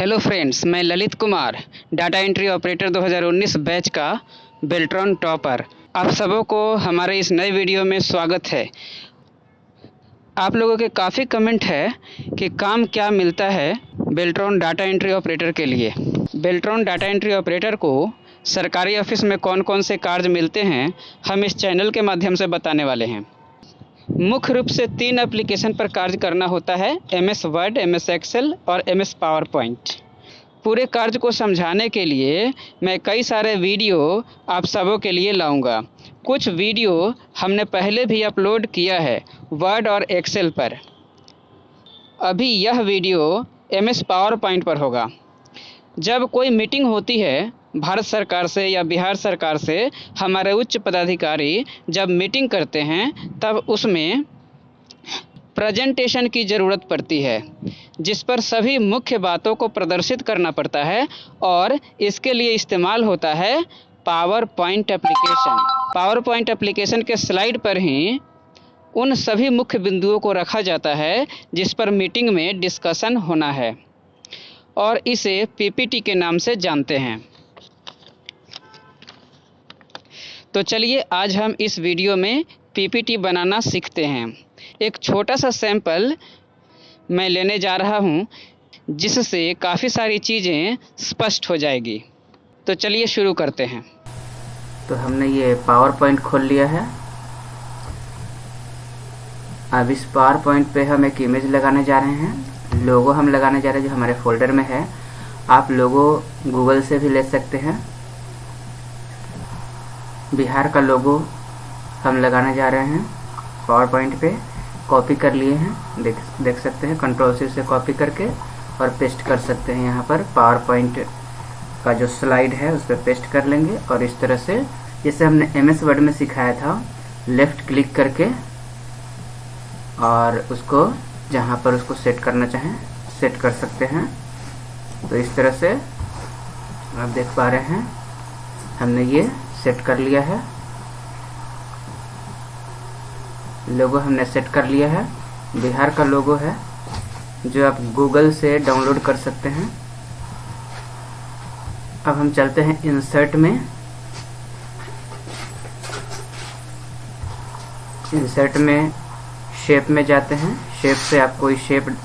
Hello friends, मैं Lalit Kumar, data entry operator 2019 batch का Beltron topper. आप सबों को हमारे इस नए वीडियो में स्वागत है। आप लोगों के काफ़ी कमेंट है कि काम क्या मिलता है बेल्ट्रॉन डाटा एंट्री ऑपरेटर के लिए। बेल्ट्रॉन डाटा एंट्री ऑपरेटर को सरकारी ऑफिस में कौन कौन से कार्य मिलते हैं, हम इस चैनल के माध्यम से बताने वाले हैं। मुख्य रूप से 3 एप्लीकेशन पर कार्य करना होता है: MS वर्ड, MS एक्सेल और MS पावर पॉइंट। पूरे कार्य को समझाने के लिए मैं कई सारे वीडियो आप सबों के लिए लाऊंगा। कुछ वीडियो हमने पहले भी अपलोड किया है वर्ड और एक्सेल पर। अभी यह वीडियो MS पावर पॉइंट पर होगा। जब कोई मीटिंग होती है भारत सरकार से या बिहार सरकार से, हमारे उच्च पदाधिकारी जब मीटिंग करते हैं तब उसमें प्रेजेंटेशन की ज़रूरत पड़ती है, जिस पर सभी मुख्य बातों को प्रदर्शित करना पड़ता है और इसके लिए इस्तेमाल होता है power point application. Power point application के स्लाइड पर ही उन सभी मुख्य बिंदुओं को रखा जाता है जिस पर मीटिंग में डिस्कशन होना है, और इसे PPT के नाम से जानते हैं। तो चलिए आज हम इस वीडियो में PPT बनाना सीखते हैं। एक छोटा सा सैंपल मैं लेने जा रहा हूं, जिससे काफ़ी सारी चीज़ें स्पष्ट हो जाएगी। तो चलिए शुरू करते हैं। तो हमने ये पावर पॉइंट खोल लिया है। अब इस पावर पॉइंट पे हम एक इमेज लगाने जा रहे हैं, लोगो हम लगाने जा रहे हैं जो हमारे फोल्डर में है। आप लोगो गूगल से भी ले सकते हैं। बिहार का लोगो हम लगाने जा रहे हैं पावर पॉइंट पे। कॉपी कर लिए हैं, देख सकते हैं। कंट्रोल-C से कॉपी करके और पेस्ट कर सकते हैं। यहाँ पर पावर पॉइंट का जो स्लाइड है उस पर पेस्ट कर लेंगे और इस तरह से, जैसे हमने MS वर्ड में सिखाया था, लेफ़्ट क्लिक करके और उसको जहाँ पर उसको सेट करना चाहें सेट कर सकते हैं। तो इस तरह से आप देख पा रहे हैं हमने ये सेट कर लिया है। लोगो हमने सेट कर लिया है। बिहार का लोगो है जो आप गूगल से डाउनलोड कर सकते हैं। अब हम चलते हैं इंसर्ट में। इंसर्ट में शेप में जाते हैं। शेप से आप कोई शेप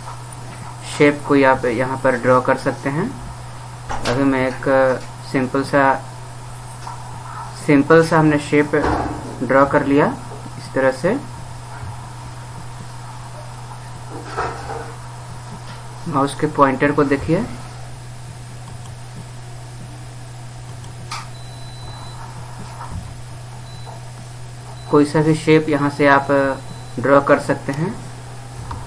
कोई आप यहाँ पर ड्रॉ कर सकते हैं। अभी मैं एक सिंपल सा हमने शेप ड्रॉ कर लिया इस तरह से। माउस के पॉइंटर को देखिए, कोई सा भी शेप यहाँ से आप ड्रॉ कर सकते हैं।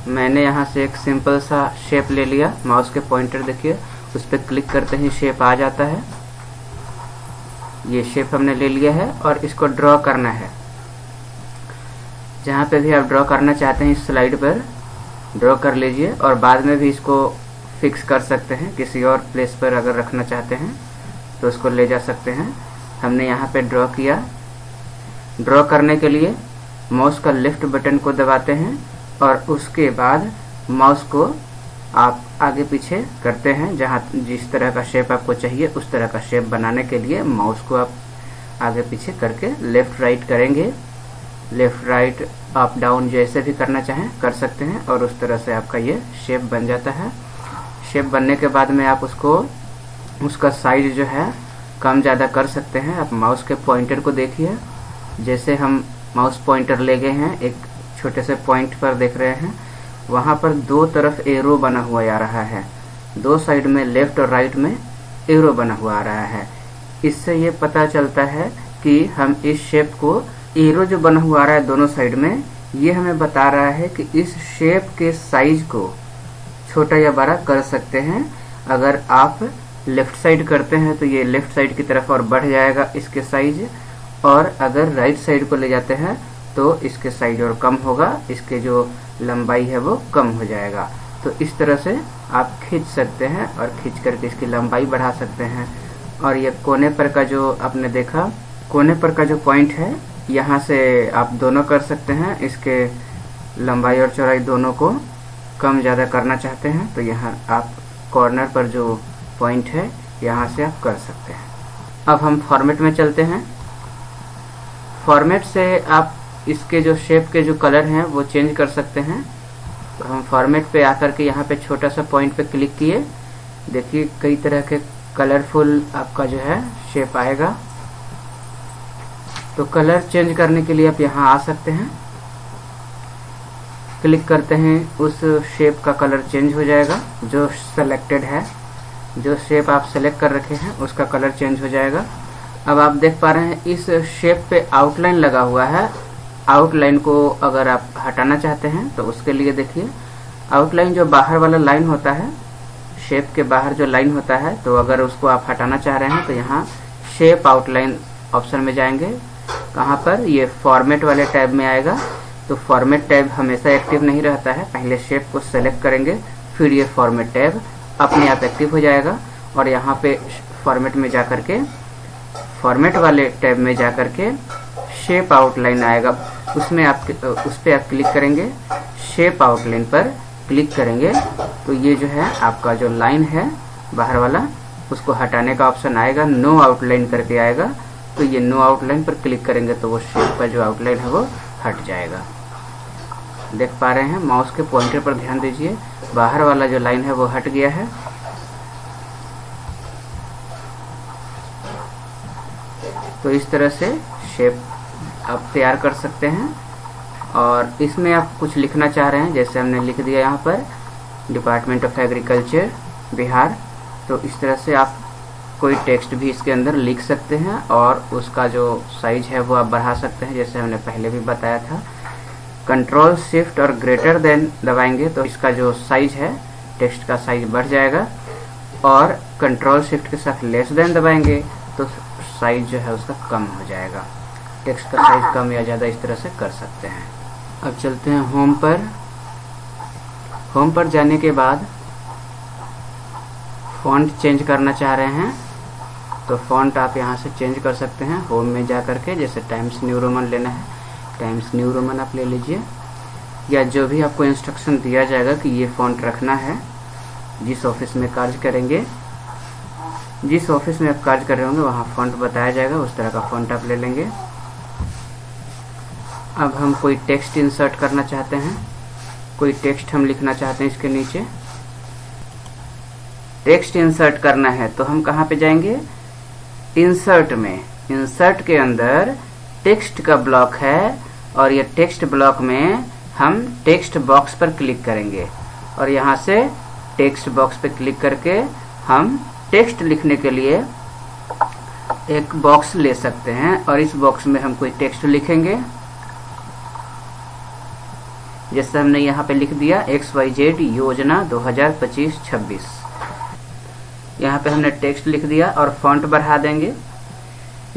मैंने यहाँ से एक सिंपल सा शेप ले लिया। माउस के पॉइंटर देखिए, उस पर क्लिक करते ही शेप आ जाता है। ये शेप हमने ले लिया है और इसको ड्रॉ करना है। जहाँ पे भी आप ड्रॉ करना चाहते हैं इस स्लाइड पर ड्रॉ कर लीजिए, और बाद में भी इसको फिक्स कर सकते हैं। किसी और प्लेस पर अगर रखना चाहते हैं तो उसको ले जा सकते हैं। हमने यहाँ पे ड्रॉ किया। ड्रॉ करने के लिए माउस का लेफ्ट बटन को दबाते हैं और उसके बाद माउस को आप आगे पीछे करते हैं। जहाँ जिस तरह का शेप आपको चाहिए उस तरह का शेप बनाने के लिए माउस को आप आगे पीछे करके लेफ़्ट राइट करेंगे। लेफ़्ट राइट अप डाउन जैसे भी करना चाहें कर सकते हैं, और उस तरह से आपका ये शेप बन जाता है। शेप बनने के बाद में आप उसका साइज जो है कम ज़्यादा कर सकते हैं। आप माउस के पॉइंटर को देखिए, जैसे हम माउस पॉइंटर ले गए हैं एक छोटे से पॉइंट पर, देख रहे हैं वहाँ पर 2 तरफ एरो बना हुआ आ रहा है। 2 साइड में लेफ्ट और राइट में एरो बना हुआ आ रहा है। इससे ये पता चलता है कि हम इस शेप को, एरो जो बना हुआ आ रहा है दोनों साइड में, ये हमें बता रहा है कि इस शेप के साइज को छोटा या बड़ा कर सकते हैं। अगर आप लेफ्ट साइड करते हैं तो ये लेफ्ट साइड की तरफ और बढ़ जाएगा इसके साइज, और अगर राइट साइड को ले जाते हैं तो इसके साइज और कम होगा, इसके जो लंबाई है वो कम हो जाएगा। तो इस तरह से आप खींच सकते हैं और खींच करके इसकी लंबाई बढ़ा सकते हैं। और ये कोने पर का जो आपने देखा, कोने पर का जो पॉइंट है, यहाँ से आप दोनों कर सकते हैं। इसके लंबाई और चौड़ाई दोनों को कम ज़्यादा करना चाहते हैं तो यहाँ आप कॉर्नर पर जो पॉइंट है यहाँ से आप कर सकते हैं। अब हम फॉर्मेट में चलते हैं। फॉर्मेट से आप इसके जो शेप के जो कलर हैं वो चेंज कर सकते हैं। तो हम फॉर्मेट पे आकर के यहाँ पे छोटा सा पॉइंट पे क्लिक किए, देखिए कई तरह के कलरफुल आपका जो है शेप आएगा। तो कलर चेंज करने के लिए आप यहाँ आ सकते हैं, क्लिक करते हैं, उस शेप का कलर चेंज हो जाएगा जो सेलेक्टेड है। जो शेप आप सेलेक्ट कर रखे हैं उसका कलर चेंज हो जाएगा। अब आप देख पा रहे हैं इस शेप पे आउटलाइन लगा हुआ है। आउटलाइन को अगर आप हटाना चाहते हैं तो उसके लिए देखिए आउटलाइन जो बाहर वाला लाइन होता है, शेप के बाहर जो लाइन होता है, तो अगर उसको आप हटाना चाह रहे हैं तो यहाँ शेप आउटलाइन ऑप्शन में जाएंगे। कहाँ पर? ये फॉर्मेट वाले टैब में आएगा। तो फॉर्मेट टैब हमेशा एक्टिव नहीं रहता है, पहले शेप को सेलेक्ट करेंगे फिर ये फॉर्मेट टैब अपने आप एक्टिव हो जाएगा। और यहाँ पे फॉर्मेट में जाकर के फॉर्मेट वाले टैब में जाकर के शेप आउटलाइन आएगा, उसमें आप उस पर आप क्लिक करेंगे, शेप आउटलाइन पर क्लिक करेंगे तो ये जो है आपका जो लाइन है बाहर वाला उसको हटाने का ऑप्शन आएगा, नो आउटलाइन करके आएगा। तो ये नो आउटलाइन पर क्लिक करेंगे तो वो शेप का जो आउटलाइन है वो हट जाएगा। देख पा रहे हैं, माउस के पॉइंटर पर ध्यान दीजिए, बाहर वाला जो लाइन है वो हट गया है। तो इस तरह से शेप आप तैयार कर सकते हैं। और इसमें आप कुछ लिखना चाह रहे हैं, जैसे हमने लिख दिया यहाँ पर डिपार्टमेंट ऑफ एग्रीकल्चर बिहार। तो इस तरह से आप कोई टेक्स्ट भी इसके अंदर लिख सकते हैं और उसका जो साइज है वो आप बढ़ा सकते हैं, जैसे हमने पहले भी बताया था। कंट्रोल शिफ्ट और ग्रेटर देन दबाएंगे तो इसका जो साइज है टेक्स्ट का साइज बढ़ जाएगा, और कंट्रोल शिफ्ट के साथ लेस देन दबाएंगे तो साइज जो है उसका कम हो जाएगा। टेक्स्ट का साइज कम या ज़्यादा इस तरह से कर सकते हैं। अब चलते हैं होम पर। होम पर जाने के बाद फॉन्ट चेंज करना चाह रहे हैं तो फॉन्ट आप यहाँ से चेंज कर सकते हैं। होम में जा करके जैसे टाइम्स न्यू रोमन लेना है, टाइम्स न्यू रोमन आप ले लीजिए, या जो भी आपको इंस्ट्रक्शन दिया जाएगा कि ये फॉन्ट रखना है। जिस ऑफिस में कार्य करेंगे, जिस ऑफिस में आप कार्य कर रहे होंगे वहाँ फॉन्ट बताया जाएगा, उस तरह का फॉन्ट आप ले लेंगे। अब हम कोई टेक्स्ट इंसर्ट करना चाहते हैं, कोई टेक्स्ट हम लिखना चाहते हैं इसके नीचे। टेक्स्ट इंसर्ट करना है तो हम कहाँ पे जाएंगे? इंसर्ट में। इंसर्ट के अंदर टेक्स्ट का ब्लॉक है और ये टेक्स्ट ब्लॉक में हम टेक्स्ट बॉक्स पर क्लिक करेंगे और यहाँ से टेक्स्ट बॉक्स पे क्लिक करके हम टेक्स्ट लिखने के लिए एक बॉक्स ले सकते हैं और इस बॉक्स में हम कोई टेक्स्ट लिखेंगे। जैसे हमने यहाँ पे लिख दिया XYZ योजना 2025-26। यहाँ पे हमने टेक्स्ट लिख दिया और फॉन्ट बढ़ा देंगे,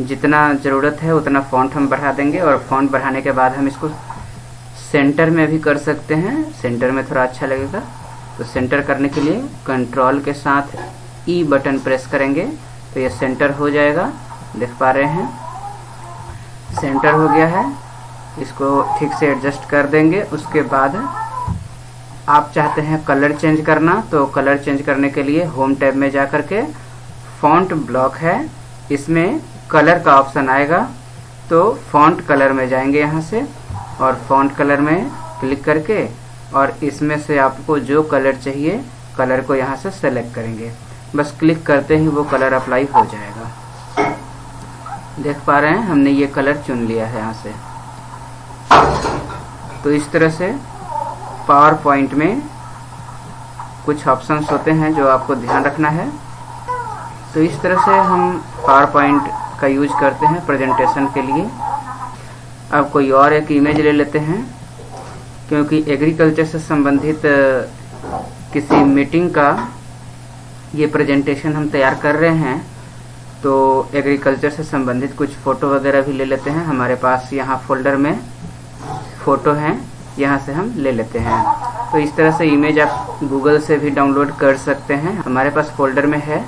जितना ज़रूरत है उतना फॉन्ट हम बढ़ा देंगे। और फॉन्ट बढ़ाने के बाद हम इसको सेंटर में भी कर सकते हैं, सेंटर में थोड़ा अच्छा लगेगा। तो सेंटर करने के लिए कंट्रोल के साथ E बटन प्रेस करेंगे तो ये सेंटर हो जाएगा। देख पा रहे हैं सेंटर हो गया है। इसको ठीक से एडजस्ट कर देंगे। उसके बाद आप चाहते हैं कलर चेंज करना, तो कलर चेंज करने के लिए होम टैब में जा करके फॉन्ट ब्लॉक है, इसमें कलर का ऑप्शन आएगा। तो फॉन्ट कलर में जाएंगे यहाँ से और फॉन्ट कलर में क्लिक करके और इसमें से आपको जो कलर चाहिए कलर को यहाँ से सेलेक्ट करेंगे। बस क्लिक करते ही वो कलर अप्लाई हो जाएगा। देख पा रहे हैं हमने ये कलर चुन लिया है यहाँ से। तो इस तरह से पावर पॉइंट में कुछ ऑप्शंस होते हैं जो आपको ध्यान रखना है। तो इस तरह से हम पावर पॉइंट का यूज करते हैं प्रेजेंटेशन के लिए। अब कोई और एक इमेज ले लेते हैं, क्योंकि एग्रीकल्चर से संबंधित किसी मीटिंग का ये प्रेजेंटेशन हम तैयार कर रहे हैं, तो एग्रीकल्चर से संबंधित कुछ फ़ोटो वगैरह भी ले लेते हैं। हमारे पास यहाँ फोल्डर में फ़ोटो हैं, यहाँ से हम ले लेते हैं। तो इस तरह से इमेज आप गूगल से भी डाउनलोड कर सकते हैं। हमारे पास फोल्डर में है,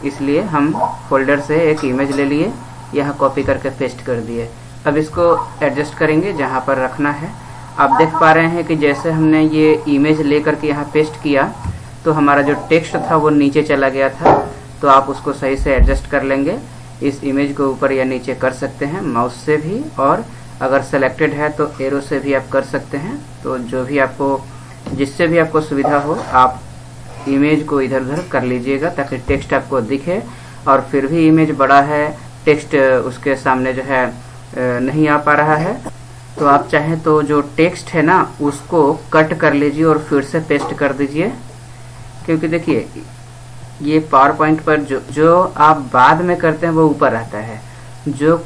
इसलिए हम फोल्डर से एक इमेज ले लिए, यहाँ कॉपी करके पेस्ट कर दिए। अब इसको एडजस्ट करेंगे जहाँ पर रखना है। आप देख पा रहे हैं कि जैसे हमने ये इमेज ले करके यहाँ पेस्ट किया तो हमारा जो टेक्स्ट था वो नीचे चला गया था, तो आप उसको सही से एडजस्ट कर लेंगे। इस इमेज को ऊपर या नीचे कर सकते हैं माउस से भी, और अगर सेलेक्टेड है तो एरो से भी आप कर सकते हैं। तो जो भी आपको, जिससे भी आपको सुविधा हो, आप इमेज को इधर उधर कर लीजिएगा ताकि टेक्स्ट आपको दिखे। और फिर भी इमेज बड़ा है, टेक्स्ट उसके सामने जो है नहीं आ पा रहा है, तो आप चाहें तो जो टेक्स्ट है ना उसको कट कर लीजिए और फिर से पेस्ट कर दीजिए। क्योंकि देखिए ये पावर पॉइंट पर जो आप बाद में करते हैं वो ऊपर रहता है। जो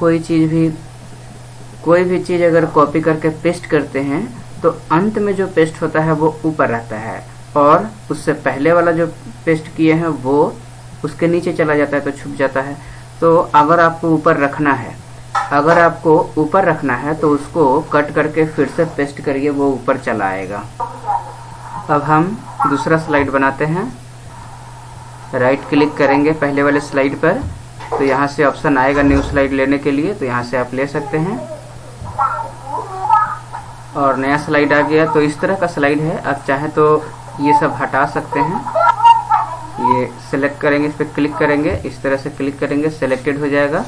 कोई भी चीज़ अगर कॉपी करके पेस्ट करते हैं तो अंत में जो पेस्ट होता है वो ऊपर रहता है, और उससे पहले वाला जो पेस्ट किए हैं वो उसके नीचे चला जाता है, तो छुप जाता है। तो अगर आपको ऊपर रखना है तो उसको कट करके फिर से पेस्ट करिए, वो ऊपर चला आएगा। अब हम दूसरा स्लाइड बनाते हैं। राइट क्लिक करेंगे पहले वाले स्लाइड पर, तो यहाँ से ऑप्शन आएगा न्यू स्लाइड लेने के लिए, तो यहाँ से आप ले सकते हैं। और नया स्लाइड आ गया। तो इस तरह का स्लाइड है। आप चाहें तो ये सब हटा सकते हैं। ये सेलेक्ट करेंगे, इस पर क्लिक करेंगे, इस तरह से क्लिक करेंगे, सेलेक्टेड हो जाएगा।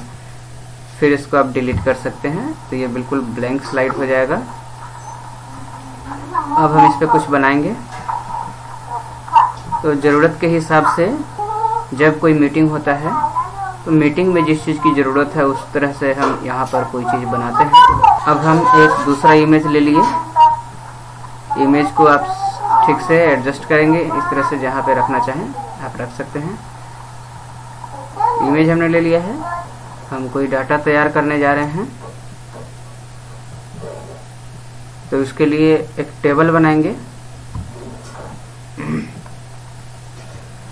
फिर इसको आप डिलीट कर सकते हैं, तो ये बिल्कुल ब्लैंक स्लाइड हो जाएगा। अब हम इस पर कुछ बनाएंगे। तो ज़रूरत के हिसाब से जब कोई मीटिंग होता है तो मीटिंग में जिस चीज़ की ज़रूरत है उस तरह से हम यहाँ पर कोई चीज़ बनाते हैं। अब हम एक दूसरा इमेज ले लिए। इमेज को आप ठीक से एडजस्ट करेंगे, इस तरह से जहाँ पे रखना चाहें आप रख सकते हैं। इमेज हमने ले लिया है। हम कोई डाटा तैयार करने जा रहे हैं, तो इसके लिए एक टेबल बनाएंगे।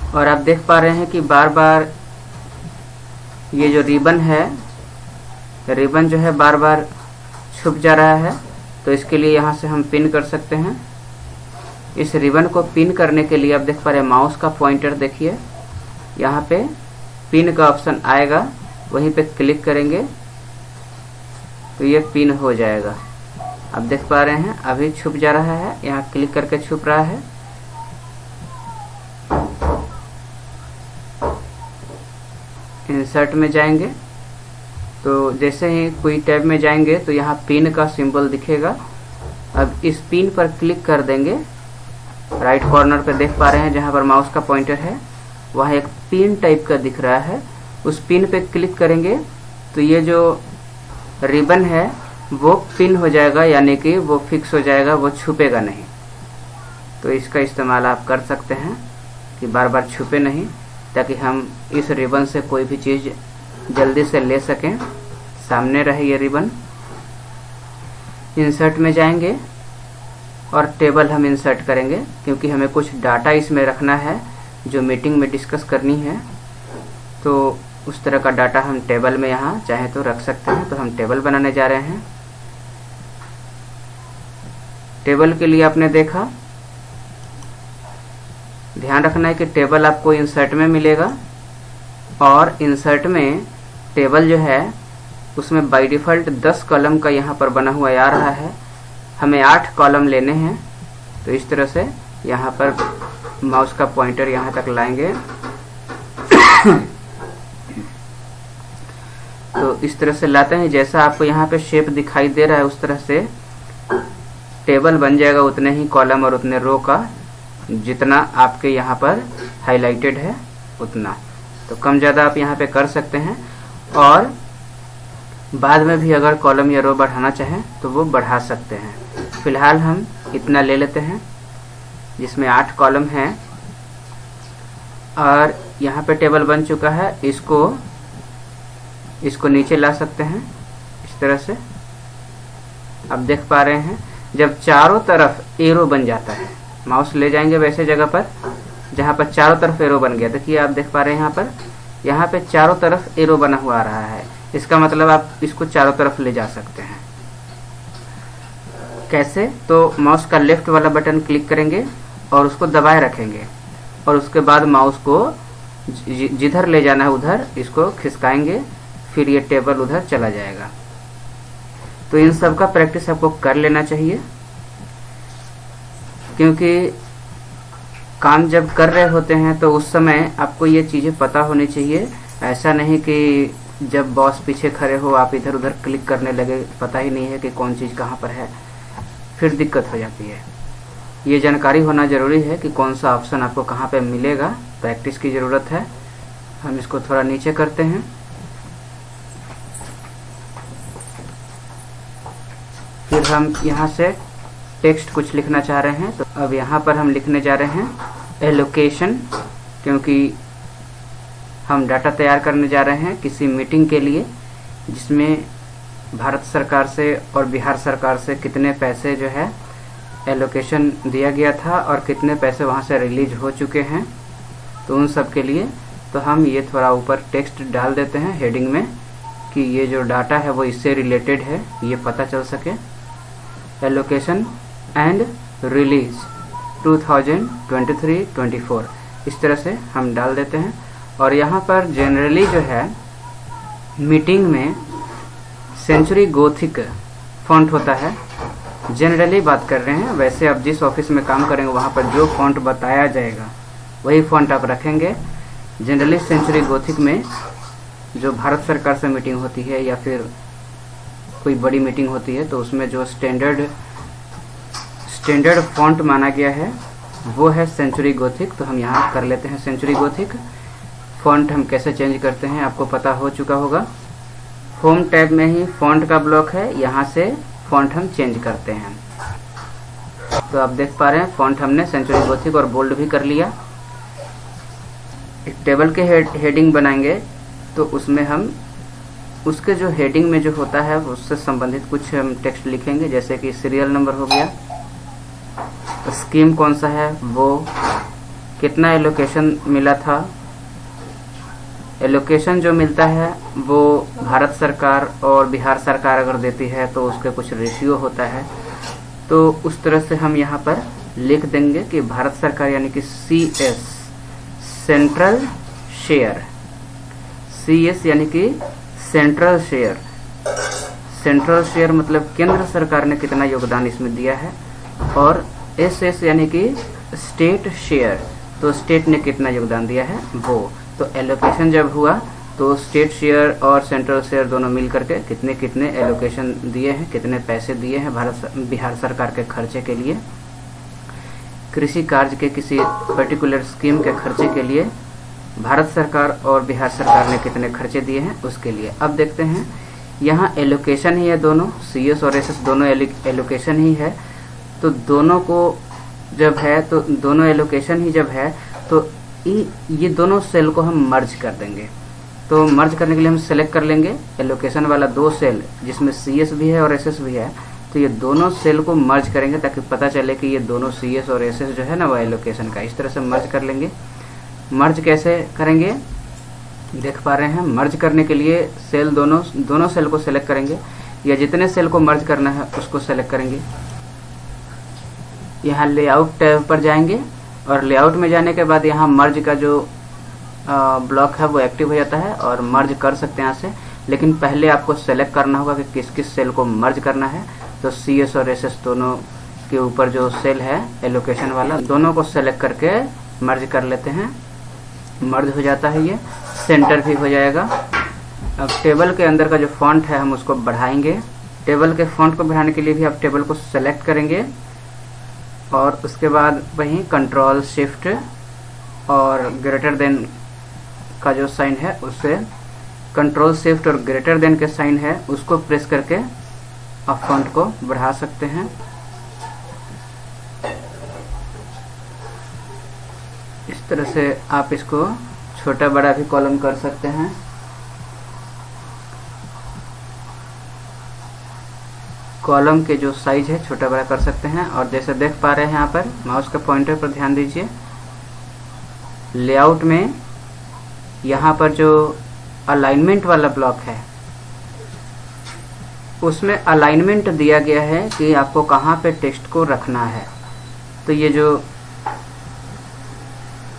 और आप देख पा रहे हैं कि बार बार ये जो रिबन है, रिबन जो है बार बार छुप जा रहा है। तो इसके लिए यहाँ से हम पिन कर सकते हैं। इस रिबन को पिन करने के लिए आप देख पा रहे हैं माउस का पॉइंटर देखिए, यहाँ पे पिन का ऑप्शन आएगा, वहीं पे क्लिक करेंगे तो ये पिन हो जाएगा। आप देख पा रहे हैं अभी छुप जा रहा है, यहाँ क्लिक करके छुप रहा है। इंसर्ट में जाएंगे तो जैसे ही कोई टैब में जाएंगे तो यहाँ पिन का सिंबल दिखेगा। अब इस पिन पर क्लिक कर देंगे। राइट कॉर्नर पे देख पा रहे हैं जहाँ पर माउस का पॉइंटर है, वहाँ एक पिन टाइप का दिख रहा है। उस पिन पे क्लिक करेंगे तो ये जो रिबन है वो पिन हो जाएगा, यानी कि वो फिक्स हो जाएगा, वो छुपेगा नहीं। तो इसका इस्तेमाल आप कर सकते हैं कि बार बार छुपे नहीं, ताकि हम इस रिबन से कोई भी चीज़ जल्दी से ले सकें, सामने रहे ये रिबन। इंसर्ट में जाएंगे और टेबल हम इंसर्ट करेंगे, क्योंकि हमें कुछ डाटा इसमें रखना है जो मीटिंग में डिस्कस करनी है। तो उस तरह का डाटा हम टेबल में यहाँ चाहे तो रख सकते हैं। तो हम टेबल बनाने जा रहे हैं। टेबल के लिए आपने देखा, ध्यान रखना है कि टेबल आपको इंसर्ट में मिलेगा, और इंसर्ट में टेबल जो है उसमें बाय डिफ़ॉल्ट 10 कॉलम का यहाँ पर बना हुआ आ रहा है। हमें 8 कॉलम लेने हैं। तो इस तरह से यहाँ पर माउस का पॉइंटर यहाँ तक लाएंगे। तो इस तरह से लाते हैं, जैसा आपको यहाँ पे शेप दिखाई दे रहा है उस तरह से टेबल बन जाएगा, उतने ही कॉलम और उतने रो का, जितना आपके यहाँ पर हाईलाइटेड है उतना। तो कम ज़्यादा आप यहाँ पे कर सकते हैं, और बाद में भी अगर कॉलम या रो बढ़ाना चाहें तो वो बढ़ा सकते हैं। फिलहाल हम इतना ले लेते हैं जिसमें 8 कॉलम हैं, और यहाँ पे टेबल बन चुका है। इसको नीचे ला सकते हैं इस तरह से। अब देख पा रहे हैं जब चारों तरफ एरो बन जाता है, माउस ले जाएंगे वैसे जगह पर जहाँ पर चारों तरफ एरो बन गया। देखिए आप देख पा रहे हैं यहाँ पे चारों तरफ एरो बना हुआ आ रहा है। इसका मतलब आप इसको चारों तरफ ले जा सकते हैं। कैसे? तो माउस का लेफ्ट वाला बटन क्लिक करेंगे और उसको दबाए रखेंगे, और उसके बाद माउस को जिधर ले जाना है उधर इसको खिसकाएंगे, फिर ये टेबल उधर चला जाएगा। तो इन सब का प्रैक्टिस आपको कर लेना चाहिए, क्योंकि काम जब कर रहे होते हैं तो उस समय आपको ये चीज़ें पता होनी चाहिए। ऐसा नहीं कि जब बॉस पीछे खड़े हो आप इधर उधर क्लिक करने लगे, पता ही नहीं है कि कौन चीज़ कहाँ पर है, फिर दिक्कत हो जाती है। ये जानकारी होना ज़रूरी है कि कौन सा ऑप्शन आपको कहाँ पे मिलेगा। प्रैक्टिस की ज़रूरत है। हम इसको थोड़ा नीचे करते हैं। फिर हम यहाँ से टेक्स्ट कुछ लिखना चाह रहे हैं, तो अब यहाँ पर हम लिखने जा रहे हैं एलोकेशन, क्योंकि हम डाटा तैयार करने जा रहे हैं किसी मीटिंग के लिए जिसमें भारत सरकार से और बिहार सरकार से कितने पैसे जो है एलोकेशन दिया गया था और कितने पैसे वहाँ से रिलीज हो चुके हैं, तो उन सब के लिए तो हम ये थोड़ा ऊपर टेक्स्ट डाल देते हैं हेडिंग में कि ये जो डाटा है वो इससे रिलेटेड है, ये पता चल सके। एलोकेशन एंड रिलीज 2023-24 इस तरह से हम डाल देते हैं। और यहाँ पर जनरली जो है मीटिंग में सेंचुरी गोथिक फॉन्ट होता है। जनरली बात कर रहे हैं, वैसे आप जिस ऑफिस में काम करेंगे वहाँ पर जो फॉन्ट बताया जाएगा वही फॉन्ट आप रखेंगे। जनरली सेंचुरी गोथिक में जो भारत सरकार से मीटिंग होती है या फिर कोई बड़ी मीटिंग होती है तो उसमें जो स्टैंडर्ड फॉन्ट माना गया है वो है सेंचुरी गोथिक। तो हम यहाँ कर लेते हैं सेंचुरी गोथिक। फॉन्ट हम कैसे चेंज करते हैं आपको पता हो चुका होगा। होम टैब में ही फॉन्ट का ब्लॉक है, यहाँ से फॉन्ट हम चेंज करते हैं। तो आप देख पा रहे हैं फॉन्ट हमने सेंचुरी गोथिक और बोल्ड भी कर लिया। एक टेबल के हेडिंग बनाएंगे तो उसमें हम उसके जो हेडिंग में जो होता है उससे संबंधित कुछ हम टेक्स्ट लिखेंगे, जैसे कि सीरियल नंबर हो गया, स्कीम कौन सा है, वो कितना एलोकेशन मिला था। एलोकेशन जो मिलता है वो भारत सरकार और बिहार सरकार अगर देती है तो उसके कुछ रेशियो होता है, तो उस तरह से हम यहाँ पर लिख देंगे कि भारत सरकार यानी कि CS सेंट्रल शेयर, CS यानी कि सेंट्रल शेयर। सेंट्रल शेयर मतलब केंद्र सरकार ने कितना योगदान इसमें दिया है, और SS यानी कि स्टेट शेयर, तो स्टेट ने कितना योगदान दिया है वो। तो एलोकेशन जब हुआ तो स्टेट शेयर और सेंट्रल शेयर दोनों मिल करके कितने कितने एलोकेशन दिए हैं, कितने पैसे दिए हैं बिहार सरकार के खर्चे के लिए, कृषि कार्य के किसी पर्टिकुलर स्कीम के खर्चे के लिए भारत सरकार और बिहार सरकार ने कितने खर्चे दिए हैं उसके लिए। अब देखते हैं यहाँ एलोकेशन ही है, दोनों CS और SS दोनों एलोकेशन ही है। तो दोनों को जब है तो दोनों एलोकेशन ही जब है तो ये दोनों सेल को हम मर्ज कर देंगे। तो मर्ज करने के लिए हम सेलेक्ट कर लेंगे एलोकेशन वाला 2 सेल जिसमें CS भी है और SS भी है, तो ये दोनों सेल को मर्ज करेंगे ताकि पता चले कि ये दोनों CS और SS जो है ना वो एलोकेशन का, इस तरह से मर्ज कर लेंगे। मर्ज कैसे करेंगे देख पा रहे हैं। मर्ज करने के लिए सेल दोनों सेल को सेलेक्ट करेंगे, या जितने सेल को मर्ज करना है उसको सेलेक्ट करेंगे। यहाँ लेआउट टैब पर जाएंगे और लेआउट में जाने के बाद यहाँ मर्ज का जो ब्लॉक है वो एक्टिव हो जाता है और मर्ज कर सकते हैं यहाँ से। लेकिन पहले आपको सेलेक्ट करना होगा कि किस किस सेल को मर्ज करना है। तो CS और SS दोनों के ऊपर जो सेल है एलोकेशन वाला, दोनों को सेलेक्ट करके मर्ज कर लेते हैं। मर्ज हो जाता है, ये सेंटर भी हो जाएगा। अब टेबल के अंदर का जो फॉन्ट है हम उसको बढ़ाएंगे। टेबल के फॉन्ट को बढ़ाने के लिए भी आप टेबल को सेलेक्ट करेंगे और उसके बाद वहीं कंट्रोल शिफ्ट और ग्रेटर देन का जो साइन है उससे कंट्रोल शिफ्ट और ग्रेटर देन के साइन है उसको प्रेस करके आप फॉन्ट को बढ़ा सकते हैं। इस तरह से आप इसको छोटा बड़ा भी कॉलम कर सकते हैं। कॉलम के जो साइज है छोटा बड़ा कर सकते हैं। और जैसे देख पा रहे हैं यहाँ पर माउस के पॉइंटर पर ध्यान दीजिए, लेआउट में यहाँ पर जो अलाइनमेंट वाला ब्लॉक है उसमें अलाइनमेंट दिया गया है कि आपको कहाँ पे टेक्स्ट को रखना है। तो ये जो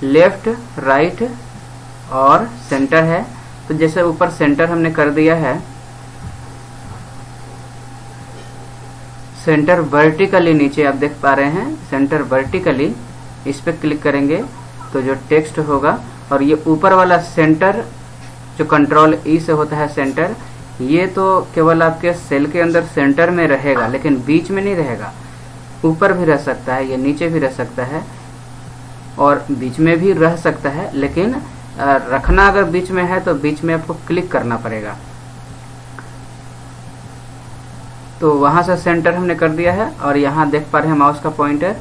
लेफ्ट राइट और सेंटर है, तो जैसे ऊपर सेंटर हमने कर दिया है, सेंटर वर्टिकली नीचे आप देख पा रहे हैं सेंटर वर्टिकली, इस पर क्लिक करेंगे तो जो टेक्स्ट होगा, और ये ऊपर वाला सेंटर जो कंट्रोल ई से होता है सेंटर, ये तो केवल आपके सेल के अंदर सेंटर में रहेगा, लेकिन बीच में नहीं रहेगा। ऊपर भी रह सकता है, ये नीचे भी रह सकता है और बीच में भी रह सकता है, लेकिन रखना अगर बीच में है तो बीच में आपको क्लिक करना पड़ेगा। तो वहां से सेंटर हमने कर दिया है और यहाँ देख पा रहे हैं माउस का पॉइंटर।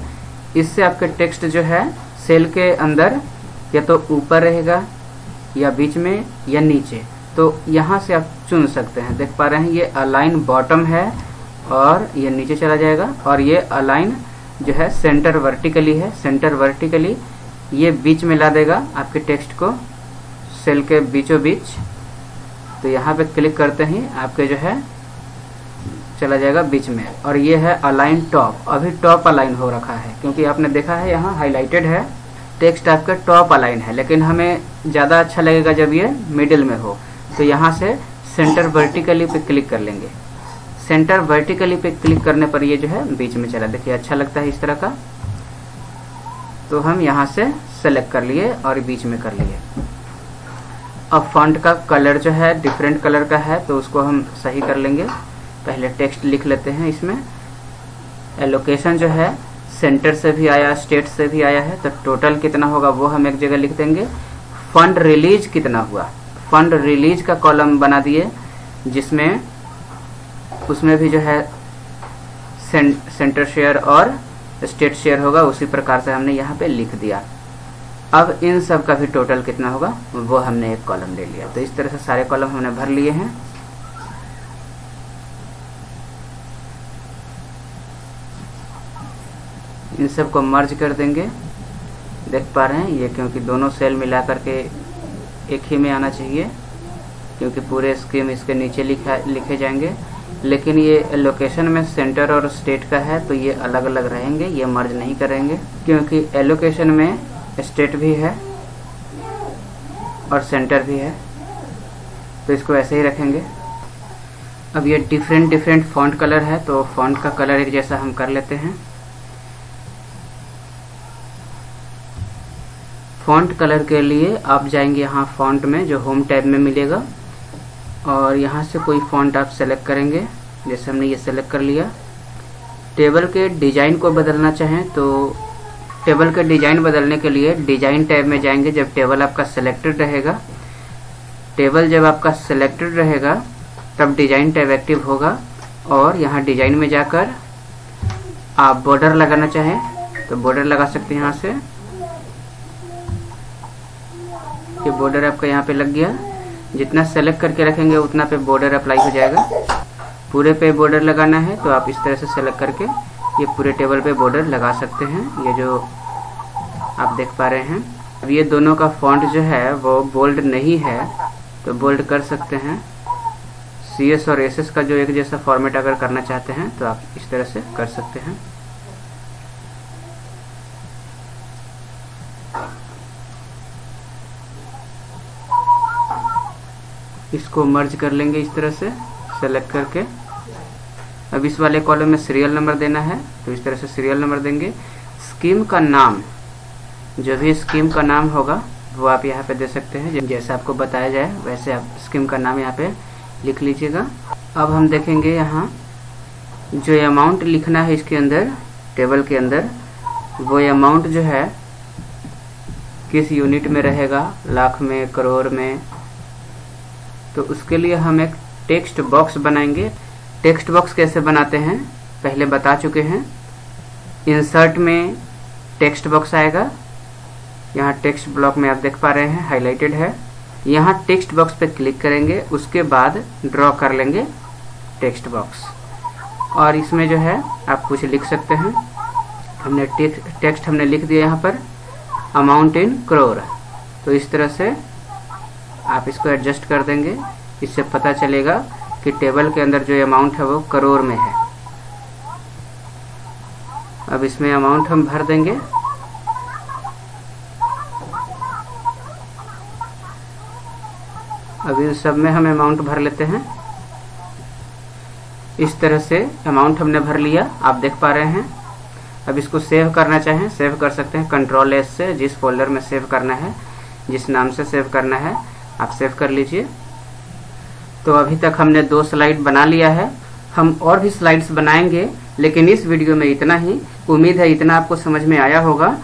इससे आपके टेक्स्ट जो है सेल के अंदर या तो ऊपर रहेगा या बीच में या नीचे, तो यहाँ से आप चुन सकते हैं। देख पा रहे हैं ये अलाइन बॉटम है और ये नीचे चला जाएगा, और ये अलाइन जो है सेंटर वर्टिकली है, सेंटर वर्टिकली ये बीच में ला देगा आपके टेक्स्ट को सेल के बीचों बीच। तो यहाँ पे क्लिक करते ही आपके जो है चला जाएगा बीच में। और ये है अलाइन टॉप, अभी टॉप अलाइन हो रखा है क्योंकि आपने देखा है यहाँ हाईलाइटेड है, टेक्स्ट आपका टॉप अलाइन है, लेकिन हमें ज़्यादा अच्छा लगेगा जब ये मिडिल में हो। तो यहाँ से सेंटर वर्टिकली पे क्लिक कर लेंगे। सेंटर वर्टिकली पे क्लिक करने पर ये जो है बीच में चला, देखिए अच्छा लगता है इस तरह का। तो हम यहाँ से सेलेक्ट कर लिए और बीच में कर लिए। अब फॉन्ट का कलर जो है डिफरेंट कलर का है, तो उसको हम सही कर लेंगे। पहले टेक्स्ट लिख लेते हैं इसमें। एलोकेशन जो है सेंटर से भी आया, स्टेट से भी आया है, तो टोटल कितना होगा वो हम एक जगह लिख देंगे। फंड रिलीज कितना हुआ, फंड रिलीज का कॉलम बना दिए, जिसमें उसमें भी जो है सेंटर शेयर और स्टेट शेयर होगा, उसी प्रकार से हमने यहाँ पे लिख दिया। अब इन सब का भी टोटल कितना होगा वो हमने एक कॉलम ले लिया। तो इस तरह से सारे कॉलम हमने भर लिए हैं। इन सब को मर्ज कर देंगे। देख पा रहे हैं ये, क्योंकि दोनों सेल मिला करके एक ही में आना चाहिए, क्योंकि पूरे स्कीम इसके नीचे लिखे जाएंगे। लेकिन ये लोकेशन में सेंटर और स्टेट का है तो ये अलग अलग रहेंगे, ये मर्ज नहीं करेंगे, क्योंकि एलोकेशन में स्टेट भी है और सेंटर भी है, तो इसको ऐसे ही रखेंगे। अब ये डिफरेंट फॉन्ट कलर है, तो फॉन्ट का कलर एक जैसा हम कर लेते हैं। फॉन्ट कलर के लिए आप जाएंगे यहाँ फॉन्ट में, जो होम टैब में मिलेगा, और यहाँ से कोई फॉन्ट आप सेलेक्ट करेंगे। जैसे हमने ये सेलेक्ट कर लिया। टेबल के डिजाइन को बदलना चाहें तो टेबल के डिजाइन बदलने के लिए डिजाइन टैब में जाएंगे। जब टेबल आपका सेलेक्टेड रहेगा, टेबल जब आपका सेलेक्टेड रहेगा तब डिजाइन टैब एक्टिव होगा, और यहाँ डिजाइन में जाकर आप बॉर्डर लगाना चाहें तो बॉर्डर लगा सकते हैं। यहाँ से ये बॉर्डर आपका यहाँ पे लग गया। जितना सेलेक्ट करके रखेंगे उतना पे बॉर्डर अप्लाई हो जाएगा। पूरे पे बॉर्डर लगाना है तो आप इस तरह से सेलेक्ट करके ये पूरे टेबल पे बॉर्डर लगा सकते हैं। ये जो आप देख पा रहे हैं, अब ये दोनों का फॉन्ट जो है वो बोल्ड नहीं है, तो बोल्ड कर सकते हैं। CS और SS का जो एक जैसा फॉर्मेट अगर करना चाहते हैं तो आप इस तरह से कर सकते हैं। इसको मर्ज कर लेंगे इस तरह से सेलेक्ट करके। अब इस वाले कॉलम में सीरियल नंबर देना है, तो इस तरह से सीरियल नंबर देंगे। स्कीम का नाम, जो भी स्कीम का नाम होगा वो आप यहाँ पे दे सकते हैं। जैसे आपको बताया जाए वैसे आप स्कीम का नाम यहाँ पे लिख लीजिएगा। अब हम देखेंगे यहाँ जो अमाउंट लिखना है इसके अंदर, टेबल के अंदर, वो अमाउंट जो है किस यूनिट में रहेगा, लाख में, करोड़ में। तो उसके लिए हम एक टेक्स्ट बॉक्स बनाएंगे। टेक्स्ट बॉक्स कैसे बनाते हैं पहले बता चुके हैं। इंसर्ट में टेक्स्ट बॉक्स आएगा, यहाँ टेक्स्ट ब्लॉक में आप देख पा रहे हैं हाईलाइटेड है। यहाँ टेक्स्ट बॉक्स पे क्लिक करेंगे, उसके बाद ड्रॉ कर लेंगे टेक्स्ट बॉक्स, और इसमें जो है आप कुछ लिख सकते हैं। हमने टेक्स्ट हमने लिख दिया यहाँ पर अमाउंट इन करोड़। तो इस तरह से आप इसको एडजस्ट कर देंगे, इससे पता चलेगा कि टेबल के अंदर जो अमाउंट है वो करोड़ में है। अब इसमें अमाउंट हम भर देंगे। अब इन सब में हम अमाउंट भर लेते हैं। इस तरह से अमाउंट हमने भर लिया, आप देख पा रहे हैं। अब इसको सेव करना चाहें सेव कर सकते हैं Ctrl+S से। जिस फोल्डर में सेव करना है, जिस नाम से सेव करना है, आप सेव कर लीजिए। तो अभी तक हमने 2 स्लाइड बना लिया है। हम और भी स्लाइड्स बनाएंगे, लेकिन इस वीडियो में इतना ही। उम्मीद है इतना आपको समझ में आया होगा।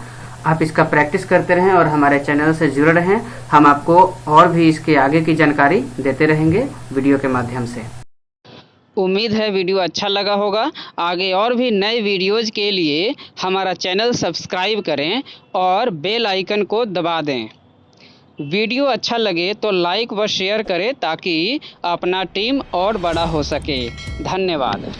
आप इसका प्रैक्टिस करते रहें और हमारे चैनल से जुड़े रहें। हम आपको और भी इसके आगे की जानकारी देते रहेंगे वीडियो के माध्यम से। उम्मीद है वीडियो अच्छा लगा होगा। आगे और भी नए वीडियोज़ के लिए हमारा चैनल सब्सक्राइब करें और बेल आइकन को दबा दें। वीडियो अच्छा लगे तो लाइक व शेयर करें ताकि अपना टीम और बड़ा हो सके। धन्यवाद।